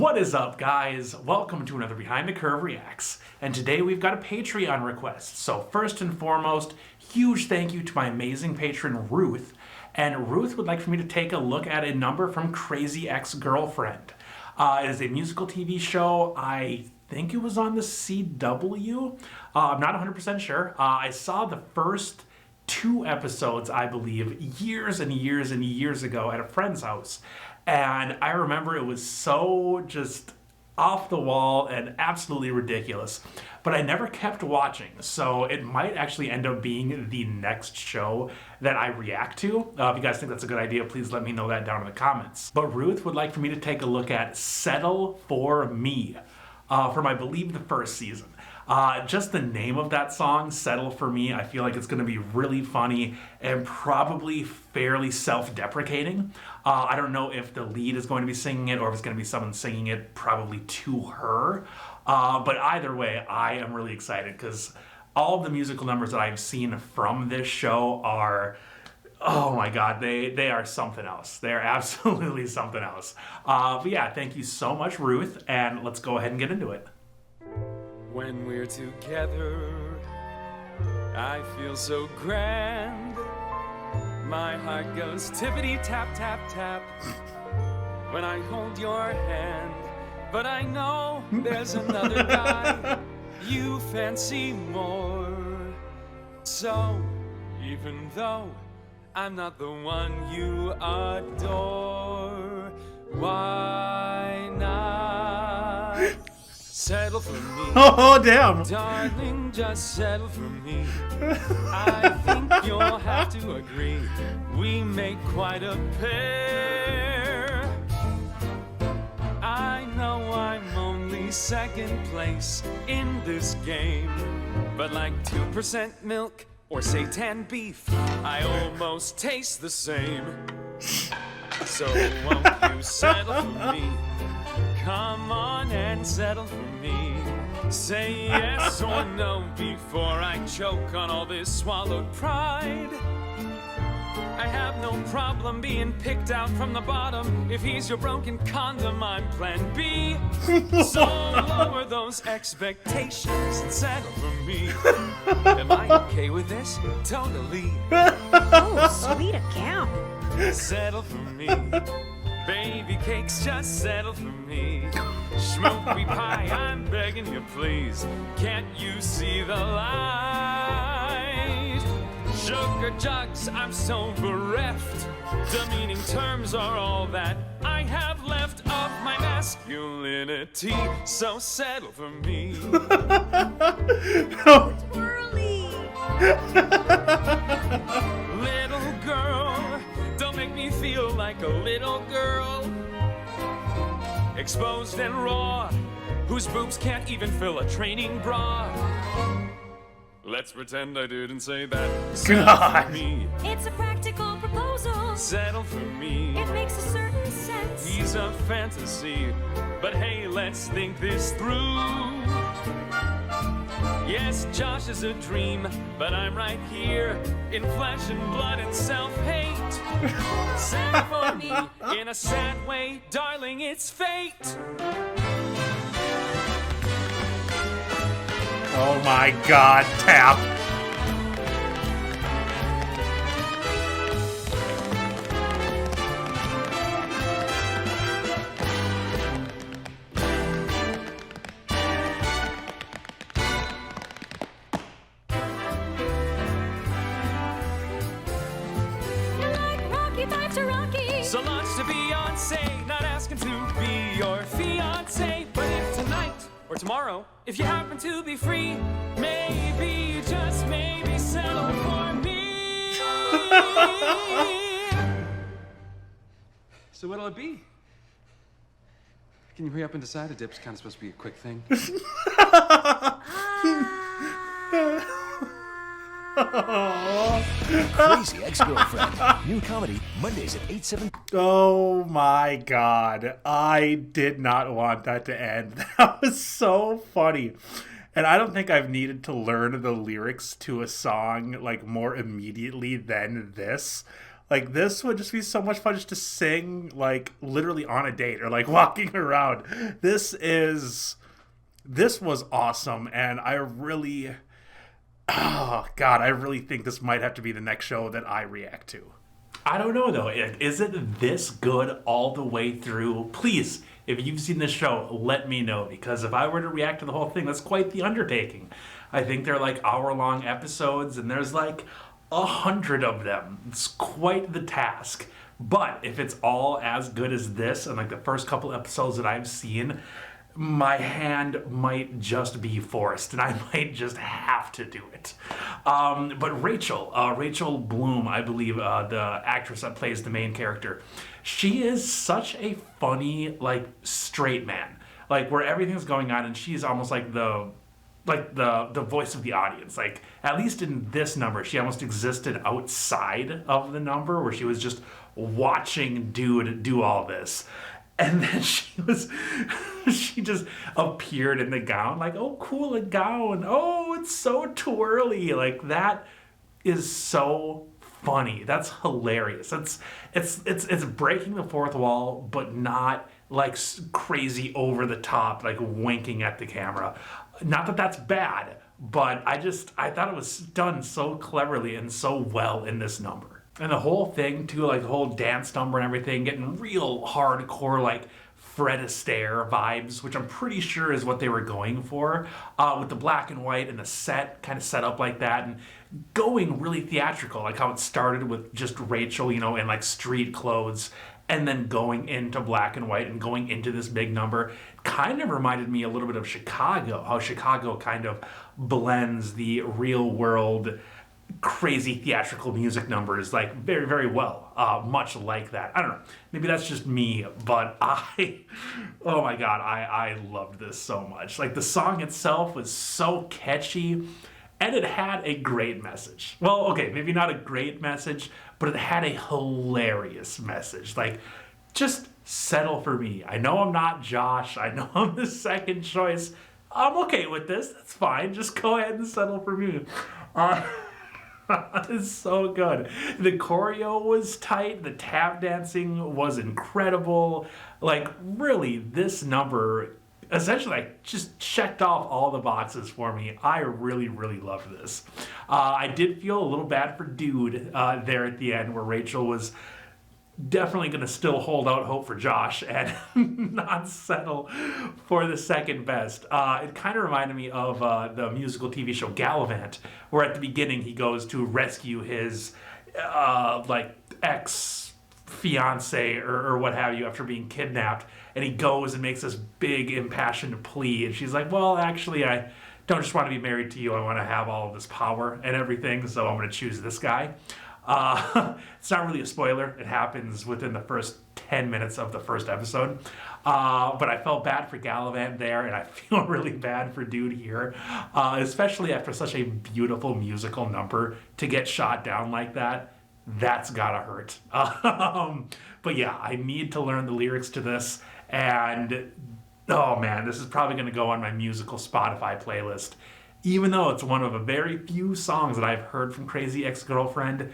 What is up, guys? Welcome to another Behind the Curve Reacts. And today we've got a Patreon request. So first and foremost, huge thank you to my amazing patron, Ruth. And Ruth would like for me to take a look at a number from Crazy Ex-Girlfriend. It is a musical TV show. I think it was on the CW. I'm not 100% sure. I saw the first 2 episodes, I believe, years and years and years ago at a friend's house. And I remember it was so just off the wall and absolutely ridiculous. But I never kept watching, so it might actually end up being the next show that I react to. If you guys think that's a good idea, please let me know that down in the comments. But Ruth would like for me to take a look at Settle For Me from, I believe, the first season. Just the name of that song, Settle For Me, I feel like it's going to be really funny and probably fairly self-deprecating. I don't know if the lead is going to be singing it or if it's going to be someone singing it probably to her. But either way, I am really excited because all of the musical numbers that I've seen from this show are, oh my God, they are something else. They are absolutely something else. But yeah, thank you so much, Ruth, and let's go ahead and get into it. When we're together, I feel so grand. My heart goes tippity tap tap tap when I hold your hand. But I know there's another guy you fancy more. So even though I'm not the one you adore, why not settle for me? Oh, damn. Darling, just settle for me. I think you'll have to agree, we make quite a pair. I know I'm only second place in this game, but like 2% milk or seitan beef, I almost taste the same. So won't you settle for me? Come on and settle for me. Say yes or no before I choke on all this swallowed pride. I have no problem being picked out from the bottom. If he's your broken condom, I'm plan B. So lower those expectations and settle for me. Am I okay with this? Totally. Oh, sweet account. Settle for me. Baby cakes, just settle for me. Schmoopy pie, I'm begging you please. Can't you see the light? Sugar jugs, I'm so bereft. Demeaning terms are all that I have left of my masculinity. So settle for me. Twirly. Little girl, don't make me feel like a little girl, exposed and raw, whose boobs can't even fill a training bra. Let's pretend I didn't say that. Settle for me. It's a practical proposal. Settle for me. It makes a certain sense. He's a fantasy, but hey, let's think this through. Yes, Josh is a dream, but I'm right here in flesh and blood and self-hate. Settle for me in a sad way, darling, it's fate. Oh my God, Tap. So launch to Beyonce, not asking to be your fiance. But if tonight or tomorrow, if you happen to be free, maybe, just maybe, settle for me. So what'll it be? Can you hurry up and decide? A dip's kind of supposed to be a quick thing. Crazy Ex-Girlfriend. New comedy, Mondays at 8/7. Oh my God. I did not want that to end. That was so funny. And I don't think I've needed to learn the lyrics to a song like more immediately than this. Like, this would just be so much fun just to sing, like, literally on a date or, like, walking around. This was awesome, and I really... Oh, God, I really think this might have to be the next show that I react to. I don't know, though. Is it this good all the way through? Please, if you've seen this show, let me know, because if I were to react to the whole thing, that's quite the undertaking. I think they're like hour-long episodes, and there's like 100 of them. It's quite the task. But if it's all as good as this, and like the first couple episodes that I've seen, my hand might just be forced, and I might just have to do it. But Rachel Bloom, I believe, the actress that plays the main character, she is such a funny, like, straight man. Like, where everything's going on, and she's almost like the voice of the audience. Like, at least in this number, she almost existed outside of the number, where she was just watching dude do all this. And then she just appeared in the gown, like, oh, cool, a gown. Oh, it's so twirly. Like, that is so funny. That's hilarious. It's breaking the fourth wall, but not like crazy over the top, like winking at the camera. Not that that's bad, but I thought it was done so cleverly and so well in this number. And the whole thing, too, like the whole dance number and everything, getting real hardcore, like Fred Astaire vibes, which I'm pretty sure is what they were going for, with the black and white and the set kind of set up like that, and going really theatrical, like how it started with just Rachel, in like street clothes, and then going into black and white and going into this big number. Kind of reminded me a little bit of Chicago, how Chicago kind of blends the real world crazy theatrical music numbers like very, very well, much like that. I don't know, maybe that's just me, but oh my God, I loved this so much. Like, the song itself was so catchy, and it had a great message. Well, okay, maybe not a great message, but it had a hilarious message. Like, just settle for me. I know I'm not Josh, I know I'm the second choice. I'm okay with this, that's fine, just go ahead and settle for me. It's so good. The choreo was tight. The tap dancing was incredible. Like, really, this number essentially like just checked off all the boxes for me. I really, really loved this. I did feel a little bad for Dude there at the end, where Rachel was definitely going to still hold out hope for Josh and not settle for the second best. It kind of reminded me of the musical TV show Gallivant, where at the beginning he goes to rescue his like ex-fiance or what have you after being kidnapped, and he goes and makes this big impassioned plea, and she's like, well, actually, I don't just want to be married to you, I want to have all of this power and everything, so I'm going to choose this guy. It's not really a spoiler. It happens within the first 10 minutes of the first episode. But I felt bad for Gallivant there, and I feel really bad for Dude here, especially after such a beautiful musical number to get shot down like that. That's gotta hurt. But yeah, I need to learn the lyrics to this, and oh man, this is probably going to go on my musical Spotify playlist. Even though it's one of a very few songs that I've heard from Crazy Ex-Girlfriend,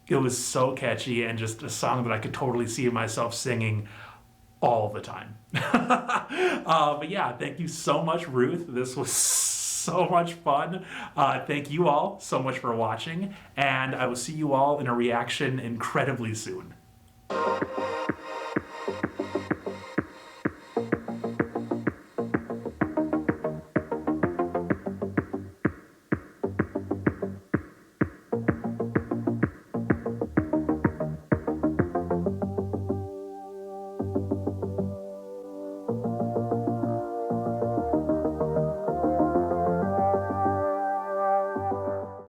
it was so catchy and just a song that I could totally see myself singing all the time. But yeah, thank you so much, Ruth. This was so much fun. Thank you all so much for watching, and I will see you all in a reaction incredibly soon.